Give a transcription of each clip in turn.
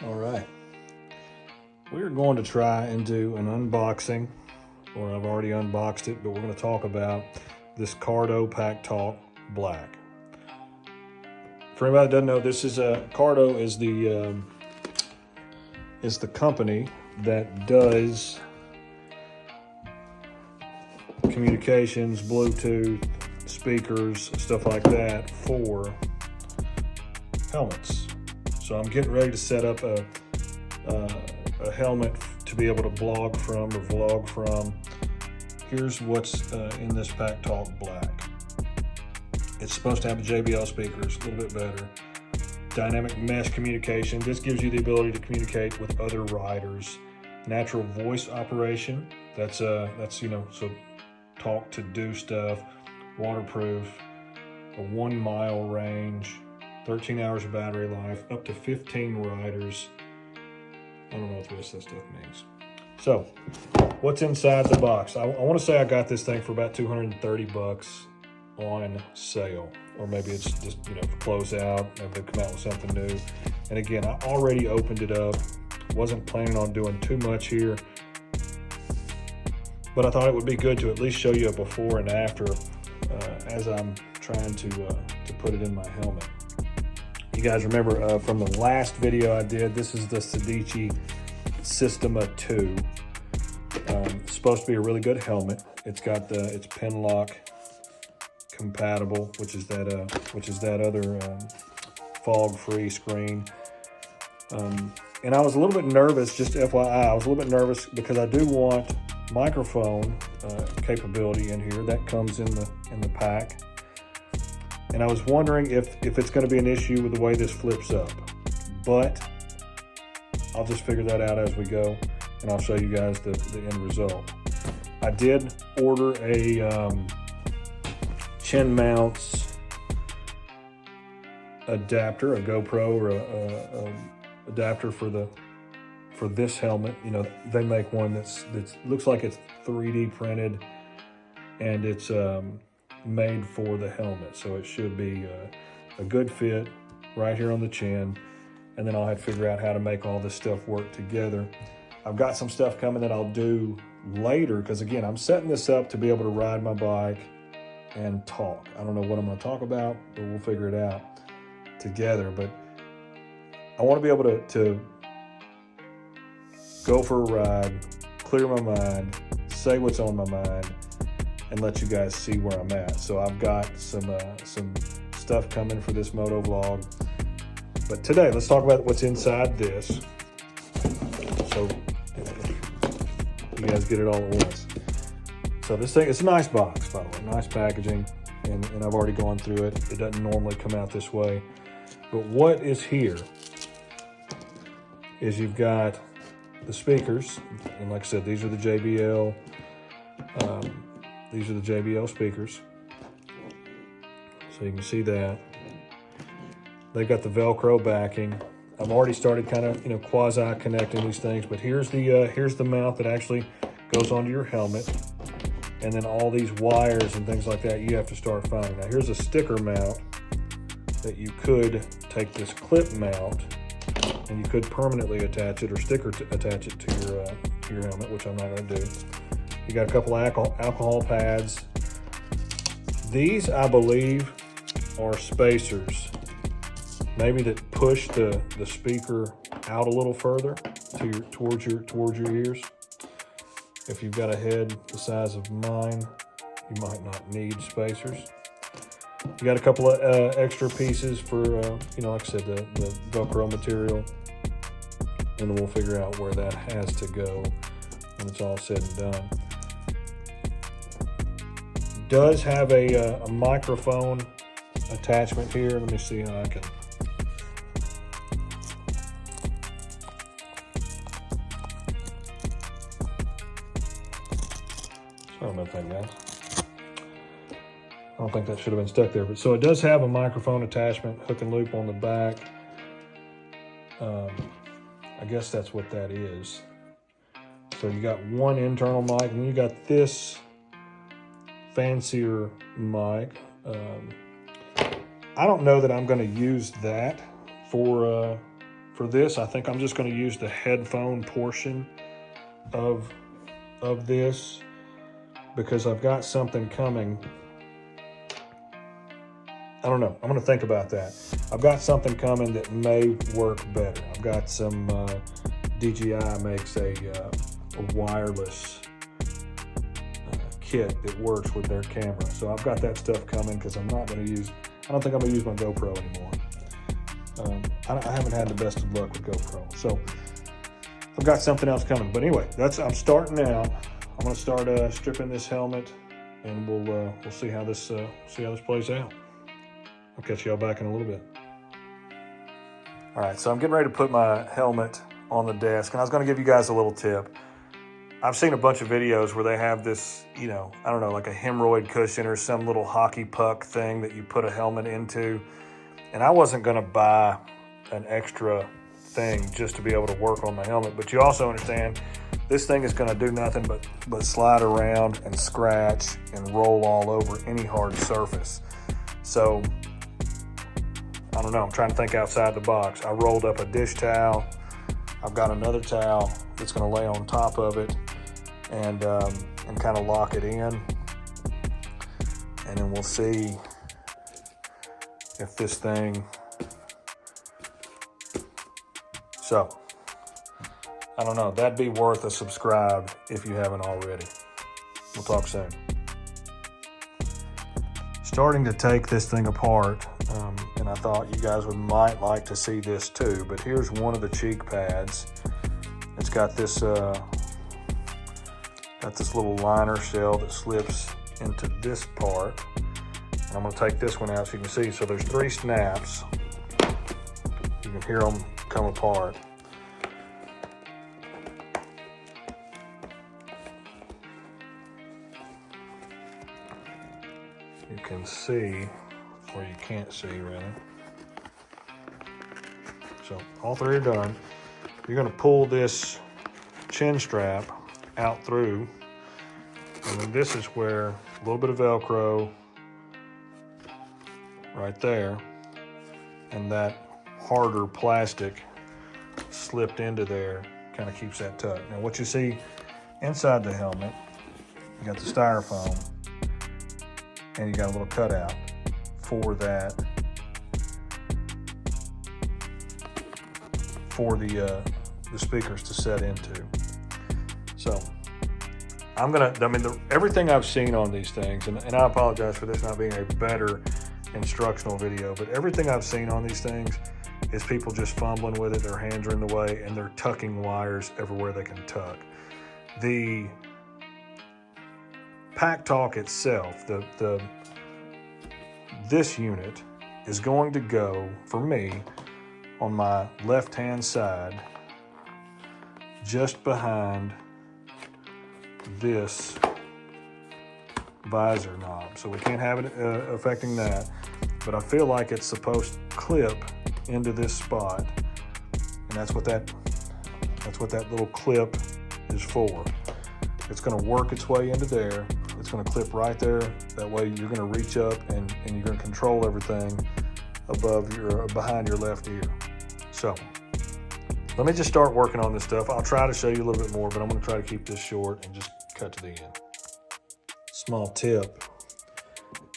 All right, we're going to try and do an unboxing, or I've already unboxed it, but we're going to talk about this Cardo Packtalk Black. For anybody that doesn't know, this is Cardo is the company that does communications, Bluetooth, speakers, stuff like that for helmets. So I'm getting ready to set up a helmet to be able to blog from or vlog from. Here's what's in this Packtalk Black. It's supposed to have the JBL speakers, a little bit better. Dynamic mesh communication. This gives you the ability to communicate with other riders. Natural voice operation. That's so talk to do stuff. Waterproof. A 1 mile range. 13 hours of battery life, up to 15 riders. I don't know what the rest of that stuff means. So, what's inside the box? I want to say I got this thing for about 230 bucks on sale. Or maybe it's just, for closeout. Maybe they've come out with something new. And again, I already opened it up. Wasn't planning on doing too much here. But I thought it would be good to at least show you a before and after as I'm trying to put it in my helmet. You guys remember from the last video I did, this is the Sedeci Sistema 2. It's supposed to be a really good helmet. It's got it's pin lock compatible, which is that other fog-free screen. And I was a little bit nervous, just FYI, I was a little bit nervous because I do want microphone capability in here. That comes in the pack. And I was wondering if it's going to be an issue with the way this flips up. But I'll just figure that out as we go, and I'll show you guys the end result. I did order a chin mounts adapter, a GoPro or a adapter for this helmet. They make one that looks like it's 3D printed, and it's made for the helmet, so it should be a good fit right here on the chin. And then I'll have to figure out how to make all this stuff work together. I've got some stuff coming that I'll do later, because again, I'm setting this up to be able to ride my bike and talk. I don't know what I'm going to talk about, but we'll figure it out together. But I want to be able to go for a ride, clear my mind, say what's on my mind, and let you guys see where I'm at. So I've got some stuff coming for this motovlog. But today, let's talk about what's inside this. So you guys get it all at once. So this thing, it's a nice box, by the way, nice packaging, and I've already gone through it. It doesn't normally come out this way. But what is here is you've got the speakers, and like I said, these are the JBL. These are the JBL speakers. So you can see that. They've got the Velcro backing. I've already started kind of, quasi connecting these things, but here's the mount that actually goes onto your helmet. And then all these wires and things like that, you have to start finding. Now here's a sticker mount that you could take this clip mount and you could permanently attach it or attach it to your helmet, which I'm not going to do. You got a couple alcohol pads. These, I believe, are spacers, maybe that push the speaker out a little further towards your ears. If you've got a head the size of mine, you might not need spacers. You got a couple of extra pieces for, like I said, the Velcro material, and then we'll figure out where that has to go when it's all said and done. Does have a microphone attachment here. Let me see how I can. Sorry about that, guys. I don't think that should have been stuck there, but so it does have a microphone attachment, hook and loop on the back. I guess that's what that is. So you got one internal mic, and you got this fancier mic. I don't know that I'm going to use that for for this, I think I'm just going to use the headphone portion of this, because I've got something coming. I don't know. I'm going to think about that. I've got something coming that may work better. I've got some DJI makes a wireless kit that works with their camera. So I've got that stuff coming, because I'm not going to use, I don't think I'm going to use my GoPro anymore. I haven't had the best of luck with GoPro. So I've got something else coming. But anyway, I'm starting out. I'm going to start stripping this helmet, and we'll see how this plays out. I'll catch y'all back in a little bit. All right, so I'm getting ready to put my helmet on the desk, and I was going to give you guys a little tip. I've seen a bunch of videos where they have this, I don't know, like a hemorrhoid cushion or some little hockey puck thing that you put a helmet into. And I wasn't going to buy an extra thing just to be able to work on my helmet. But you also understand this thing is going to do nothing but slide around and scratch and roll all over any hard surface. So, I don't know, I'm trying to think outside the box. I rolled up a dish towel. I've got another towel that's going to lay on top of it and kind of lock it in. And then we'll see if this thing, so, I don't know, that'd be worth a subscribe if you haven't already. We'll talk soon. Starting to take this thing apart, and I thought you guys might like to see this too, but here's one of the cheek pads. It's got this little liner shell that slips into this part. I'm going to take this one out so you can see. So there's 3 snaps. You can hear them come apart. You can see, or you can't see really. So all 3 are done. You're going to pull this chin strap out through. And then this is where a little bit of Velcro right there, and that harder plastic slipped into there kind of keeps that tucked. Now what you see inside the helmet, you got the styrofoam, and you got a little cutout for that, for the speakers to set into. So everything I've seen on these things, and I apologize for this not being a better instructional video, but everything I've seen on these things is people just fumbling with it, their hands are in the way, and they're tucking wires everywhere they can tuck. The Packtalk itself, this unit is going to go, for me, on my left-hand side, just behind this visor knob. So we can't have it affecting that, but I feel like it's supposed to clip into this spot, and that's what that little clip is for. It's going to work its way into there. It's going to clip right there. That way you're going to reach up and you're going to control everything behind your left ear. So let me just start working on this stuff. I'll try to show you a little bit more, but I'm going to try to keep this short and just cut to the end. Small tip.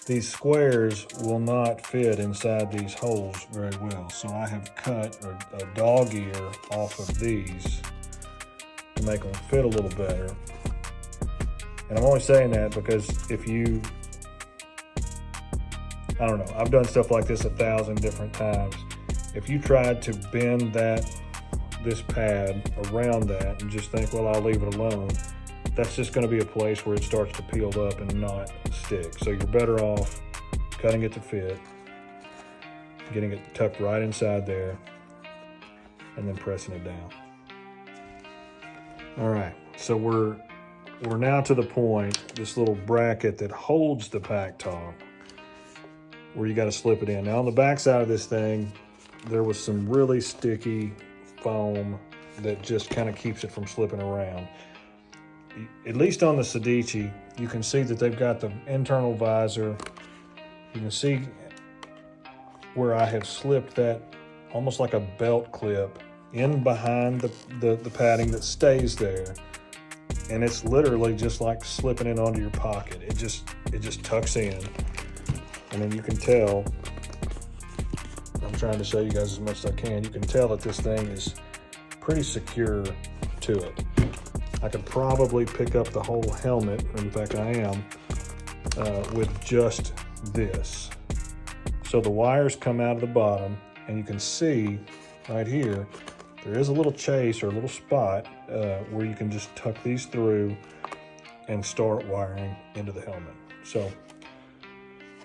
These squares will not fit inside these holes very well. So I have cut a dog ear off of these to make them fit a little better. And I'm only saying that because I don't know, I've done stuff like this 1,000 different times. If you tried to bend this pad around that and just think, well, I'll leave it alone, that's just going to be a place where it starts to peel up and not stick. So you're better off cutting it to fit, getting it tucked right inside there, and then pressing it down. All right, so we're now to the point, this little bracket that holds the Packtalk, where you got to slip it in. Now on the back side of this thing, there was some really sticky foam that just kind of keeps it from slipping around. At least on the Sedeci, you can see that they've got the internal visor. You can see where I have slipped that almost like a belt clip in behind the padding that stays there. And it's literally just like slipping it onto your pocket. It just tucks in. And then you can tell, I'm trying to show you guys as much as I can, you can tell that this thing is pretty secure to it. I could probably pick up the whole helmet, in fact I am, with just this. So the wires come out of the bottom, and you can see right here, there is a little chase or a little spot where you can just tuck these through and start wiring into the helmet. So,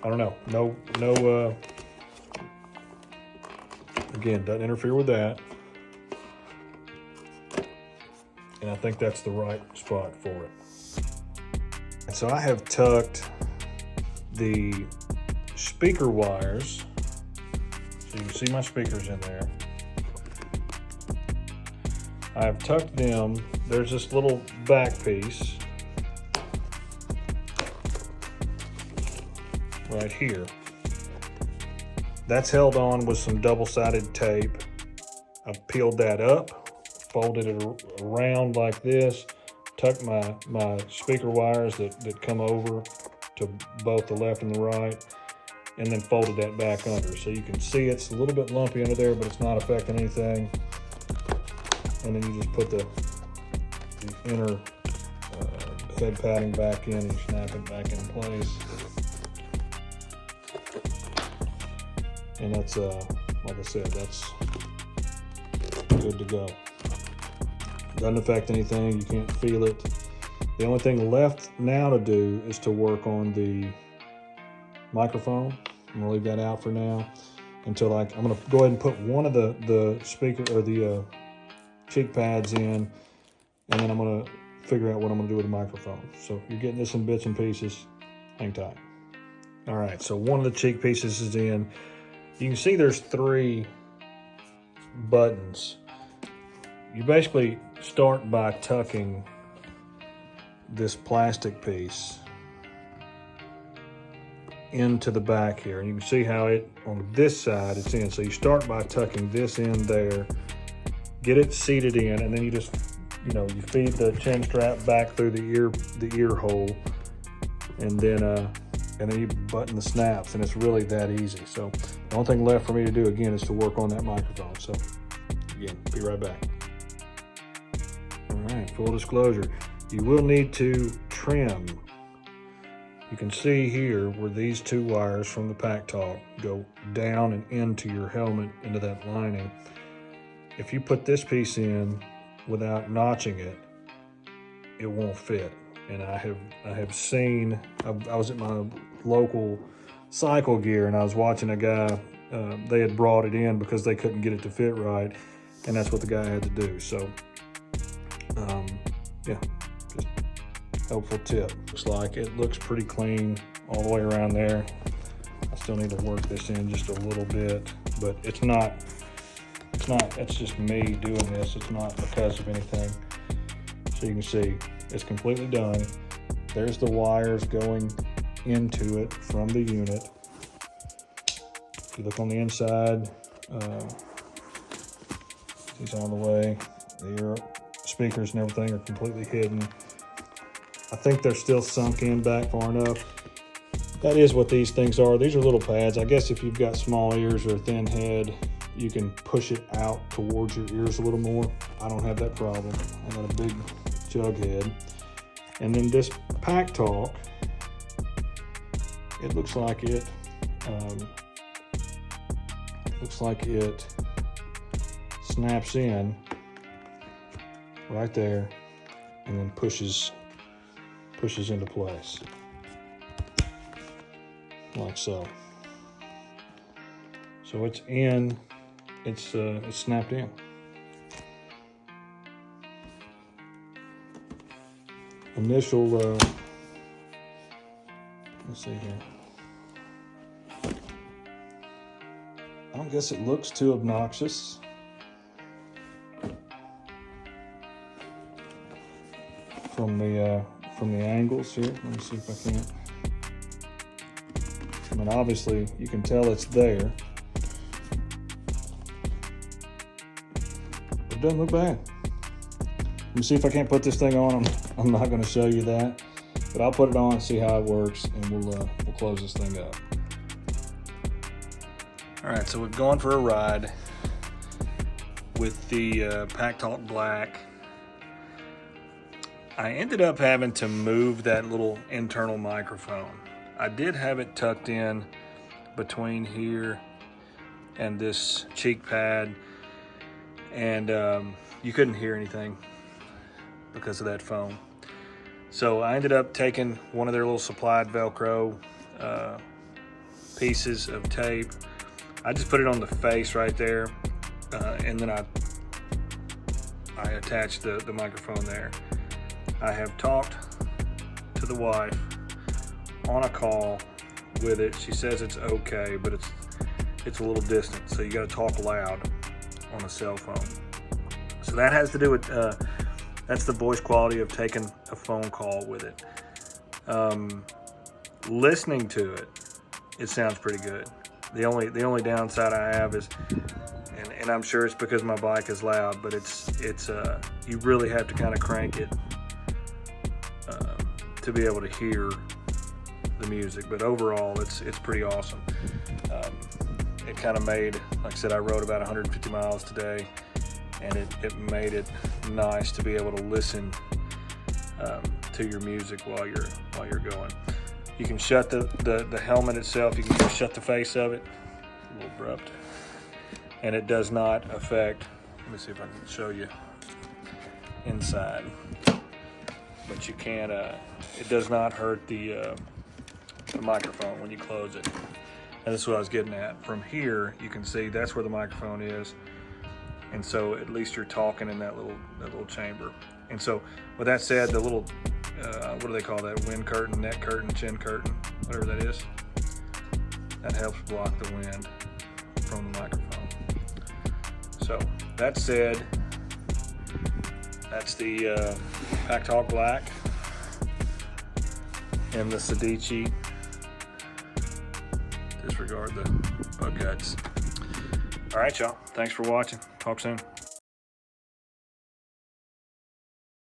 I don't know, no, again, doesn't interfere with that. And I think that's the right spot for it. And so I have tucked the speaker wires, so you can see my speakers in there. I have tucked them. There's this little back piece right here. That's held on with some double-sided tape. I've peeled that up, folded it around like this, tucked my speaker wires that come over to both the left and the right, and then folded that back under. So you can see it's a little bit lumpy under there, but it's not affecting anything. And then you just put the inner head padding back in and snap it back in place. And that's, like I said, that's good to go. Doesn't affect anything, you can't feel it. The only thing left now to do is to work on the microphone. I'm gonna leave that out for now until I'm gonna go ahead and put one of the speaker or the cheek pads in, and then I'm gonna figure out what I'm gonna do with the microphone. So you're getting this in bits and pieces, hang tight. All right, so one of the cheek pieces is in. You can see there's 3 buttons. You basically start by tucking this plastic piece into the back here, and you can see how it, on this side, it's in. So you start by tucking this in there, get it seated in, and then you just, you feed the chin strap back through the ear hole, and then you button the snaps, and it's really that easy. So the only thing left for me to do again is to work on that microphone. So again, be right back. All right, full disclosure, you will need to trim. You can see here where these 2 wires from the Packtalk go down and into your helmet, into that lining. If you put this piece in without notching it, it won't fit. And I have seen, I was at my local Cycle Gear, and I was watching a guy, they had brought it in because they couldn't get it to fit right, and that's what the guy had to do. So, yeah, just helpful tip. It looks pretty clean all the way around there. I still need to work this in just a little bit, but it's just me doing this. It's not because of anything. So you can see it's completely done. There's the wires going into it from the unit. If you look on the inside, these on the way. The speakers and everything are completely hidden. I think they're still sunk in back far enough. That is what these things are. These are little pads. I guess if you've got small ears or a thin head, you can push it out towards your ears a little more. I don't have that problem. I got a big jug head. And then this Packtalk, it looks like it snaps in right there and then pushes into place like so. So it's in, it's snapped in. Initial, let's see here. I don't guess it looks too obnoxious. From the angles here. Let me see if I can. I mean, obviously you can tell it's there. It doesn't look bad. Let me see if I can't put this thing on. I'm not going to show you that, but I'll put it on and see how it works, and we'll close this thing up. All right, so we've gone for a ride with the Packtalk Black. I ended up having to move that little internal microphone. I did have it tucked in between here and this cheek pad, and you couldn't hear anything because of that foam. So I ended up taking one of their little supplied Velcro pieces of tape. I just put it on the face right there, and then I attached the microphone there. I have talked to the wife on a call with it. She says it's okay, but it's a little distant, so you got to talk loud on a cell phone. So that has to do with that's the voice quality of taking a phone call with it. Listening to it, it sounds pretty good. The only downside I have is, and I'm sure it's because my bike is loud, but it's you really have to kind of crank it to be able to hear the music. But overall, it's pretty awesome. It kind of made, like I said, I rode about 150 miles today, and it made it nice to be able to listen to your music while you're going. You can shut the helmet itself. You can just shut the face of it. A little abrupt, and it does not affect. Let me see if I can show you inside. But you can't. It does not hurt the microphone when you close it. And this is what I was getting at. From here, you can see that's where the microphone is, and so at least you're talking in that little chamber. And so, with that said, the little what do they call that? Wind curtain, neck curtain, chin curtain, whatever that is. That helps block the wind from the microphone. So that said, that's the Packtalk Black and the Sedeci. Disregard the bug guts. All right, y'all. Thanks for watching. Talk soon.